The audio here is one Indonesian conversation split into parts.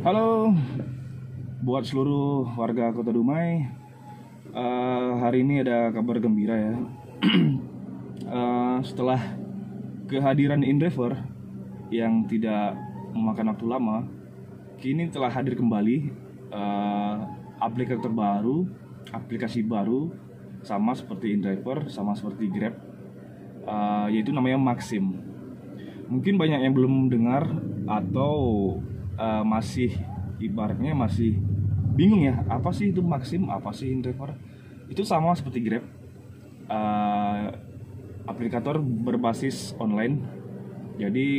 Halo buat seluruh warga Kota Dumai. Hari ini ada kabar gembira ya. Setelah kehadiran InDriver yang tidak memakan waktu lama, kini telah hadir kembali aplikator baru, aplikasi baru, sama seperti InDriver, sama seperti Grab, yaitu namanya Maxim. Mungkin banyak yang belum dengar atau masih ibaratnya masih bingung ya, apa sih itu Maxim, apa sih InDriver. Itu sama seperti Grab, aplikator berbasis online. Jadi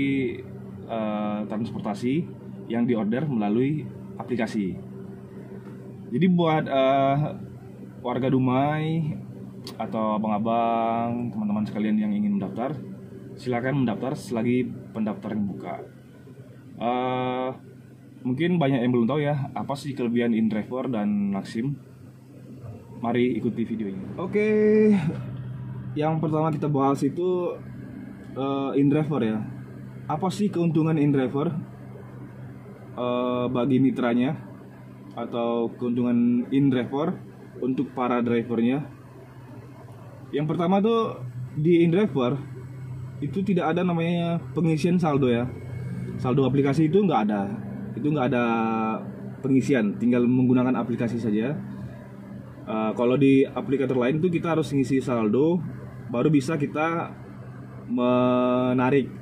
transportasi yang diorder melalui aplikasi. Jadi buat warga Dumai atau abang-abang, teman-teman sekalian yang ingin mendaftar, silakan mendaftar selagi pendaftaran buka. Mungkin banyak yang belum tahu ya, apa sih kelebihan InDriver dan Maxim. Mari ikuti videonya. Oke, yang pertama kita bahas itu InDriver ya. Apa sih keuntungan InDriver bagi mitranya, atau keuntungan InDriver untuk para drivernya? Yang pertama tuh, di InDriver itu tidak ada namanya pengisian saldo ya. Saldo aplikasi itu nggak ada. Itu nggak ada pengisian, tinggal menggunakan aplikasi saja. Kalau di aplikator lain tuh kita harus ngisi saldo, baru bisa kita menarik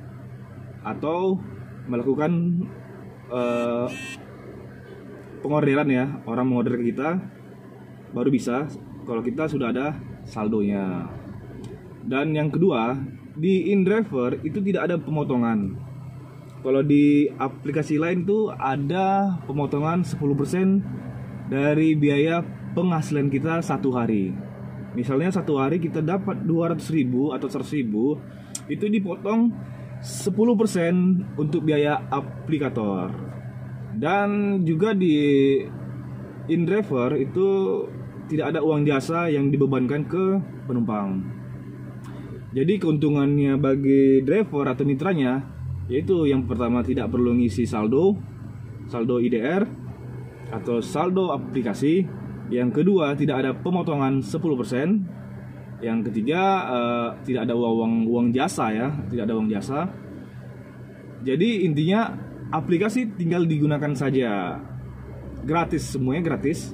atau melakukan pengorderan ya. Orang mengorder ke kita baru bisa kalau kita sudah ada saldonya. Dan yang kedua, di InDriver itu tidak ada pemotongan. Kalau di aplikasi lain tuh ada pemotongan 10% dari biaya penghasilan kita satu hari. Misalnya satu hari kita dapat 200.000 atau 100.000, itu dipotong 10% untuk biaya aplikator. Dan juga di InDriver itu tidak ada uang jasa yang dibebankan ke penumpang. Jadi keuntungannya bagi driver atau mitranya yaitu yang pertama, tidak perlu ngisi saldo IDR atau saldo aplikasi. Yang kedua, tidak ada pemotongan 10%. Yang ketiga, tidak ada uang jasa ya, tidak ada uang jasa. Jadi intinya aplikasi tinggal digunakan saja. Gratis, semuanya gratis,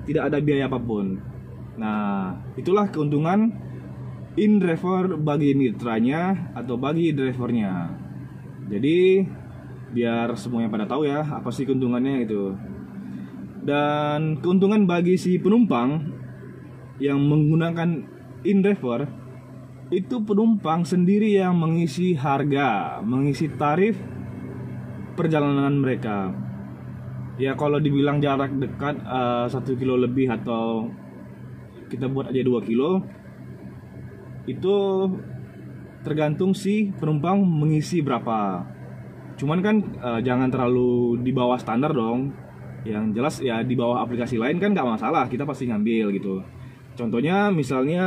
tidak ada biaya apapun. Nah, itulah keuntungan InDriver bagi mitranya atau bagi drivernya. Jadi biar semuanya pada tahu ya, apa sih keuntungannya itu. Dan keuntungan bagi si penumpang yang menggunakan InDriver, itu penumpang sendiri yang mengisi harga, mengisi tarif perjalanan mereka. Ya kalau dibilang jarak dekat 1 kilo lebih atau kita buat aja 2 kilo, itu tergantung si penumpang mengisi berapa. Cuman kan jangan terlalu di bawah standar dong. Yang jelas ya di bawah aplikasi lain kan nggak masalah, kita pasti ngambil gitu. Contohnya misalnya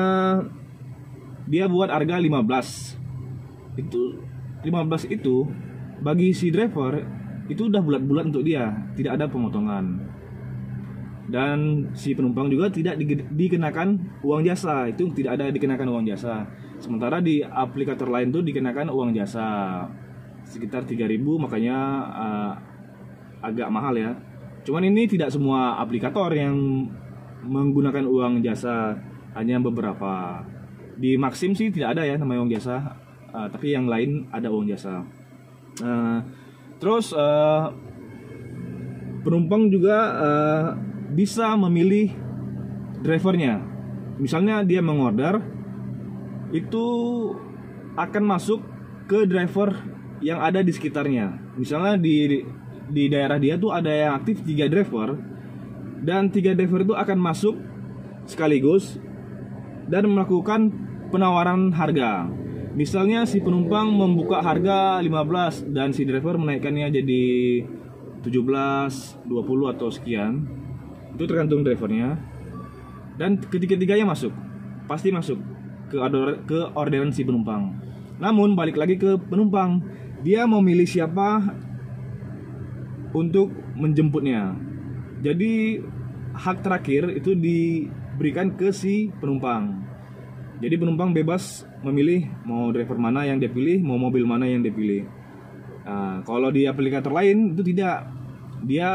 dia buat harga 15. Itu 15 itu bagi si driver itu udah bulat-bulat untuk dia, tidak ada pemotongan. Dan si penumpang juga tidak dikenakan uang jasa, itu tidak ada dikenakan uang jasa. Sementara di aplikator lain tuh dikenakan uang jasa sekitar 3.000, makanya agak mahal ya. Cuman ini tidak semua aplikator yang menggunakan uang jasa, hanya beberapa. Di Maxim sih tidak ada ya namanya uang jasa, tapi yang lain ada uang jasa. Terus penumpang juga bisa memilih drivernya. Misalnya dia mengorder, itu akan masuk ke driver yang ada di sekitarnya. Misalnya di daerah dia tuh ada yang aktif 3 driver, dan 3 driver itu akan masuk sekaligus dan melakukan penawaran harga. Misalnya si penumpang membuka harga 15 dan si driver menaikkannya jadi 17, 20 atau sekian. Itu tergantung drivernya. Dan ketiga-tiganya masuk, pasti masuk ke orderan si penumpang. Namun balik lagi ke penumpang, dia mau milih siapa untuk menjemputnya. Jadi hak terakhir itu diberikan ke si penumpang. Jadi penumpang bebas memilih mau driver mana yang dia pilih, mau mobil mana yang dia pilih. Nah, kalau di aplikator lain itu tidak. Dia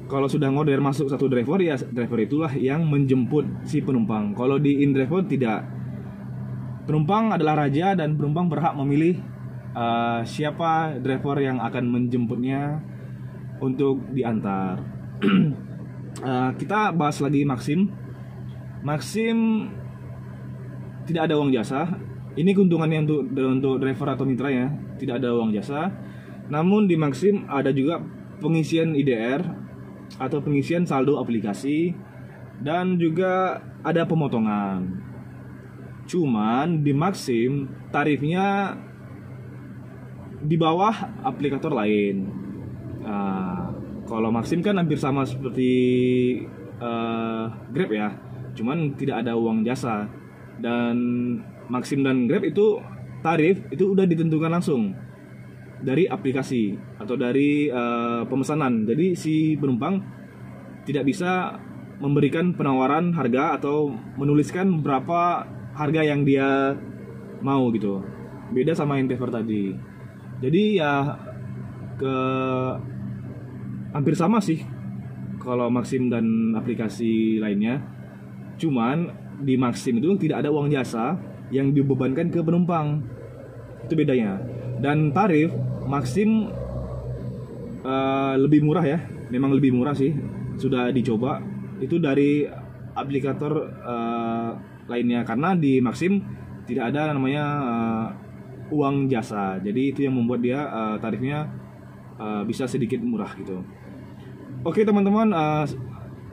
kalau sudah ngorder masuk satu driver, ya driver itulah yang menjemput si penumpang. Kalau di InDriver tidak. Penumpang adalah raja dan penumpang berhak memilih siapa driver yang akan menjemputnya untuk diantar. Kita bahas lagi Maxim. Maxim tidak ada uang jasa. Ini keuntungannya untuk driver atau mitra ya, tidak ada uang jasa. Namun di Maxim ada juga pengisian IDR atau pengisian saldo aplikasi, dan juga ada pemotongan. Cuman di Maxim tarifnya di bawah aplikator lain. Kalau Maxim kan hampir sama seperti Grab ya, cuman tidak ada uang jasa. Dan Maxim dan Grab itu tarif itu udah ditentukan langsung dari aplikasi atau dari pemesanan. Jadi si penumpang tidak bisa memberikan penawaran harga atau menuliskan berapa harga yang dia mau gitu. Beda sama InDriver tadi. Jadi ya hampir sama sih kalau Maxim dan aplikasi lainnya. Cuman di Maxim itu tidak ada uang jasa yang dibebankan ke penumpang. Itu bedanya. Dan tarif Maxim lebih murah ya. Memang lebih murah sih. Sudah dicoba itu dari aplikator lainnya, karena di Maxim tidak ada namanya uang jasa. Jadi itu yang membuat dia tarifnya bisa sedikit murah gitu. Oke teman-teman,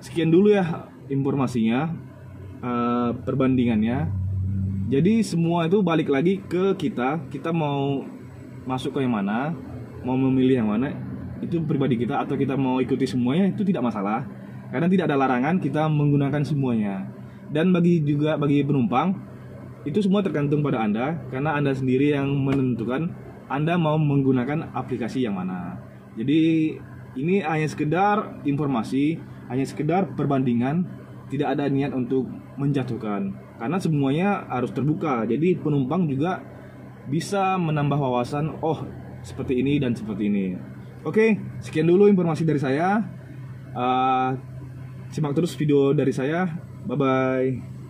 sekian dulu ya informasinya, perbandingannya. Jadi semua itu balik lagi ke kita mau masuk ke yang mana, mau memilih yang mana, itu pribadi kita. Atau kita mau ikuti semuanya, itu tidak masalah, karena tidak ada larangan kita menggunakan semuanya. Dan bagi penumpang, itu semua tergantung pada Anda, karena Anda sendiri yang menentukan Anda mau menggunakan aplikasi yang mana. Jadi ini hanya sekedar informasi, hanya sekedar perbandingan, tidak ada niat untuk menjatuhkan, karena semuanya harus terbuka. Jadi penumpang juga bisa menambah wawasan, oh seperti ini dan seperti ini. Oke, sekian dulu informasi dari saya. Simak terus video dari saya. Bye bye.